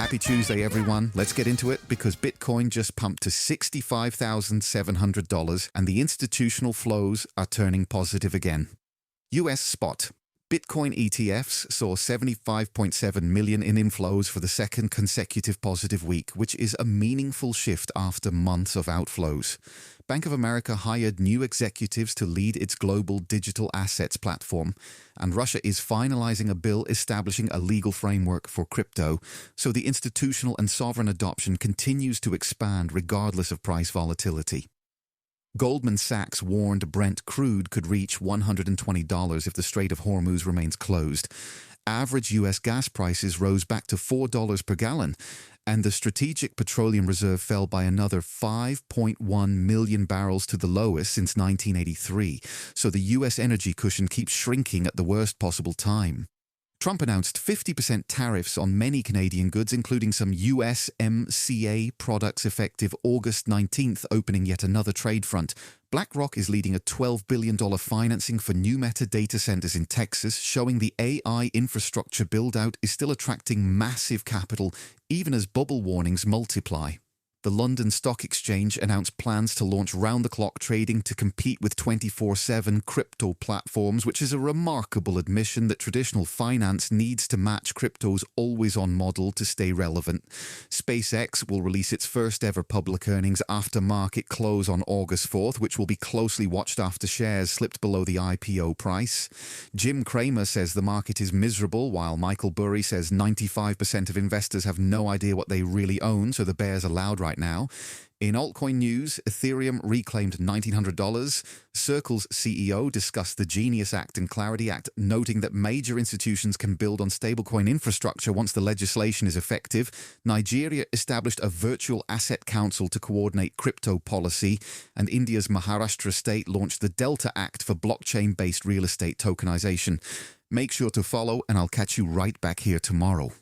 Happy Tuesday, everyone. Let's get into it because Bitcoin just pumped to $65,700 and the institutional flows are turning positive again. US spot. Bitcoin ETFs saw 75.7 million in inflows for the second consecutive positive week, which is a meaningful shift after months of outflows. Bank of America hired new executives to lead its global digital assets platform, and Russia is finalizing a bill establishing a legal framework for crypto, so the institutional and sovereign adoption continues to expand regardless of price volatility. Goldman Sachs warned Brent crude could reach $120 if the Strait of Hormuz remains closed. Average U.S. gas prices rose back to $4 per gallon, and the strategic Petroleum Reserve fell by another 5.1 million barrels to the lowest since 1983, so the U.S. energy cushion keeps shrinking at the worst possible time. Trump announced 50% tariffs on many Canadian goods, including some USMCA products effective August 19th, opening yet another trade front. BlackRock is leading a $12 billion financing for new Meta data centers in Texas, showing the AI infrastructure build-out is still attracting massive capital, even as bubble warnings multiply. The London Stock Exchange announced plans to launch round-the-clock trading to compete with 24/7 crypto platforms, which is a remarkable admission that traditional finance needs to match crypto's always-on model to stay relevant. SpaceX will release its first-ever public earnings after market close on August 4th, which will be closely watched after shares slipped below the IPO price. Jim Cramer says the market is miserable, while Michael Burry says 95% of investors have no idea what they really own, so the bears are loud right now. In altcoin news, Ethereum reclaimed $1,900. Circle's CEO discussed the Genius Act and Clarity Act, noting that major institutions can build on stablecoin infrastructure once the legislation is effective. Nigeria established a virtual asset council to coordinate crypto policy, and India's Maharashtra state launched the Delta Act for blockchain-based real estate tokenization. Make sure to follow, and I'll catch you right back here tomorrow.